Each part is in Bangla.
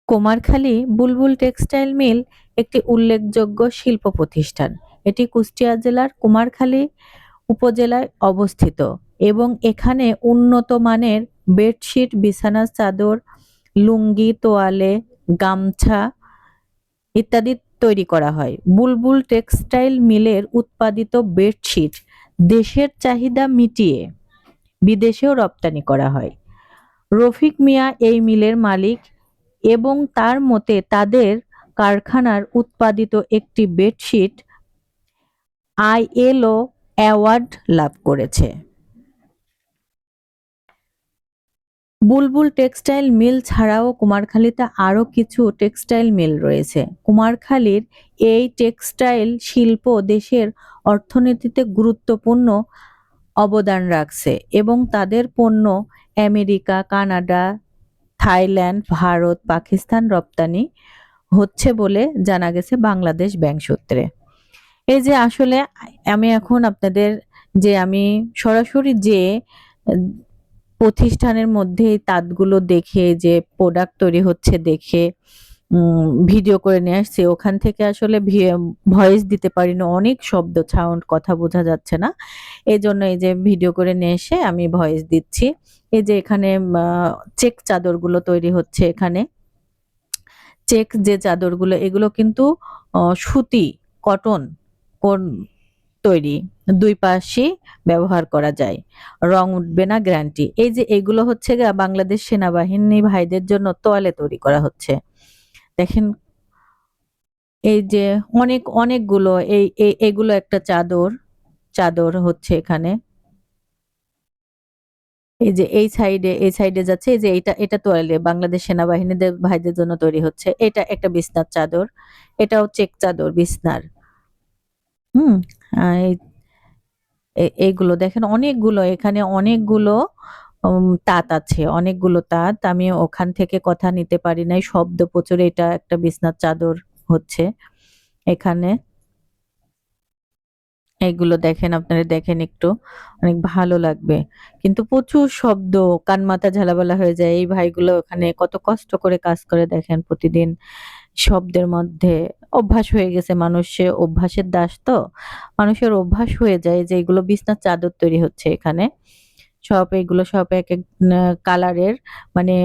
কুমারখালী বুলবুল টেক্সটাইল মিল একটি উল্লেখযোগ্য শিল্প প্রতিষ্ঠান। এটি কুষ্টিয়া জেলার কুমারখালী উপজেলায় অবস্থিত এবং এখানে উন্নত মানের বেডশিট, বিছানার চাদর, লুঙ্গি, তোয়ালে, গামছা ইত্যাদি তৈরি করা হয়। বুলবুল টেক্সটাইল মিলের উৎপাদিত বেডশিট দেশের চাহিদা মিটিয়ে বিদেশেও রপ্তানি করা হয়। রফিক মিয়া এই মিলের মালিক এবং তার মতে তাদের কারখানার উৎপাদিত একটি বেডশিট আইএলও অ্যাওয়ার্ড লাভ করেছে। বুলবুল টেক্সটাইল মিল ছাড়াও কুমারখালীতে আরও কিছু টেক্সটাইল মিল রয়েছে। কুমারখালীর এই টেক্সটাইল শিল্প দেশের অর্থনীতিতে গুরুত্বপূর্ণ অবদান রাখছে এবং তাদের পণ্য America, Canada, Thailand, Bharat, Pakistan রপ্তানি হচ্ছে বলে জানা গেছে বাংলাদেশ ব্যাংক সূত্রে। এই যে আসলে আমি এখন আপনাদের আমি সরাসরি যে প্রতিষ্ঠানের মধ্যে এই তাঁতগুলো দেখে যে প্রোডাক্ট তৈরি হচ্ছে দেখে ভিডিও করে নিয়ে আসছি, ওখান থেকে আসলে ভয়েস দিতে পারিনি, অনেক শব্দ সাউন্ড, কথা বোঝা যাচ্ছে না, এই জন্য এই যে ভিডিও করে নিয়ে এসে আমি ভয়েস দিচ্ছি। এই যে এখানে চেক চাদরগুলো তৈরি হচ্ছে, এখানে চেক যে চাদরগুলো এগুলো কিন্তু সুতি, কটন কোন তৈরি, দুই পাশই ব্যবহার করা যায়, রং উঠবে না, গ্যারান্টি। এই যে এগুলো হচ্ছে বাংলাদেশ সেনাবাহিনী ভাইদের জন্য তোয়ালে তৈরি করা হচ্ছে। দেখেন এই যে অনেকগুলো এগুলো একটা চাদর হচ্ছে এখানে। এই যে এই সাইডে যাচ্ছে, এই যে এটা তোয়ালে বাংলাদেশ সেনাবাহিনীদের ভাইদের জন্য তৈরি হচ্ছে। এটা একটা বিছনার চাদর, এটাও চেক চাদর বিছনার। হুম এইগুলো দেখেন, অনেকগুলো এখানে, অনেকগুলো তাঁত আছে, অনেকগুলো তাঁত। আমি ওখান থেকে কথা নিতে পারি নাই, শব্দ প্রচুর। এটা একটা বিছনার চাদর হচ্ছে এখানে। এগুলো দেখেন, আপনারা দেখেন একটু, অনেক ভালো লাগবে, কিন্তু প্রচুর শব্দ, কান মাথা ঝালাপালা হয়ে যায়। এই ভাইগুলো ওখানে কত কষ্ট করে কাজ করে দেখেন প্রতিদিন, শব্দের মধ্যে অভ্যাস হয়ে গেছে, মানুষের অভ্যাসের দাস তো, মানুষের অভ্যাস হয়ে যায় যে এগুলো বিছনার চাদর তৈরি হচ্ছে এখানে। এগুলো সব এক এক কালারের, মানে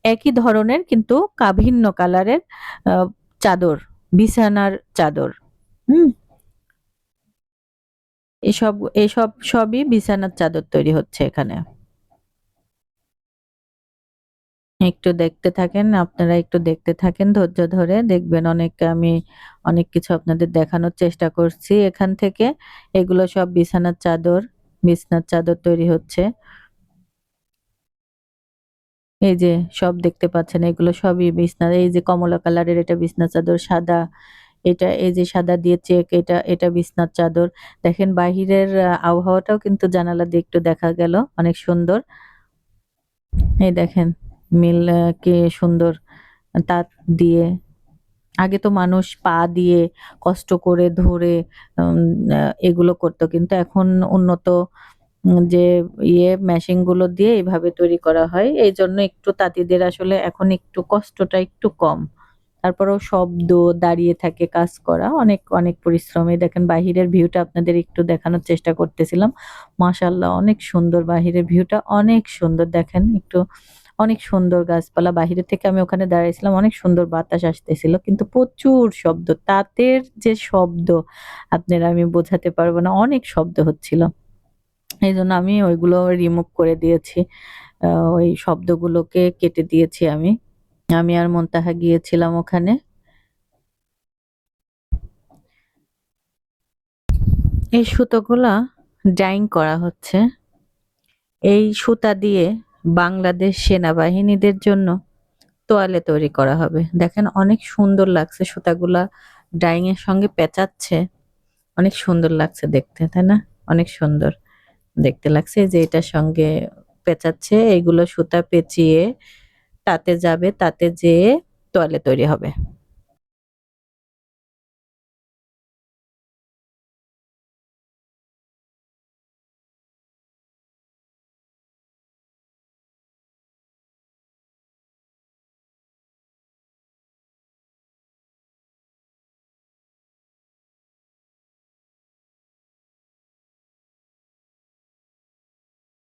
একই ধরনের কিন্তু ভিন্ন কালারের চাদর, বিছানার চাদর। হুম এসব এসব সবই বিছানার চাদর তৈরি হচ্ছে এখানে। একটু দেখতে থাকেন, আপনারা একটু দেখতে থাকেন, ধৈর্য ধরে দেখবেন। আমি অনেক কিছু আপনাদের দেখানোর চেষ্টা করছি এখান থেকে। এগুলো সব বিছানার চাদর তৈরি হচ্ছে। এই যে সব দেখতে পাচ্ছেন, এগুলো সবই বিছনা। এই যে কমলা কালারের এটা বিছনা চাদর, সাদা, এটা এই যে সাদা দিয়ে চেক, এটা বিছনার চাদর। দেখেন বাহিরের আবহাওয়াটাও কিন্তু জানালা দিয়ে একটু দেখা গেল, অনেক সুন্দর। এই দেখেন মিল কে সুন্দর তাঁত দিয়ে, আগে তো মানুষ পা দিয়ে কষ্ট করে ধরে এগুলো করতো, কিন্তু এখন উন্নত যে মেশিন গুলো দিয়ে এইভাবে তৈরি করা হয়, এই জন্য একটু তাঁতিদের আসলে এখন একটু কষ্টটা একটু কম। তারপরেও শব্দ, দাঁড়িয়ে থাকে কাজ করা, অনেক অনেক পরিশ্রমী। দেখেন বাহিরের ভিউটা আপনাদের একটু দেখানোর চেষ্টা করতেছিলাম। মাশাআল্লাহ, অনেক সুন্দর, বাহিরের ভিউটা অনেক সুন্দর। দেখেন একটু, অনেক সুন্দর গাছপালা। বাহিরে থেকে আমি ওখানে দাঁড়াইছিলাম, অনেক সুন্দর বাতাস আসতেছিল, কিন্তু প্রচুর শব্দ, তাঁতের যে শব্দ আপনারা আমি বোঝাতে পারবো না, অনেক শব্দ হচ্ছিল। এই জন্য আমি ওইগুলো রিমুভ করে দিয়েছি, ওই শব্দগুলোকে কেটে দিয়েছি আমি। আমি আর মুনতাহা গিয়েছিলাম ওখানে। এই সুতোগুলা ডাইং করা হচ্ছে, এই সুতা দিয়ে বাংলাদেশ সেনাবাহিনীদের জন্য তোয়ালে তৈরি করা হবে। দেখেন অনেক সুন্দর লাগছে, সুতাগুলা ডাইং এর সঙ্গে পেঁচাচ্ছে, অনেক সুন্দর লাগছে দেখতে, তাই না? অনেক সুন্দর দেখতে লাগছে। এই যে এটার সঙ্গে পেঁচাচ্ছে, এইগুলো সুতা পেঁচিয়ে তাতে যাবে, তাতে যেয়ে তোয়ালে তৈরি হবে।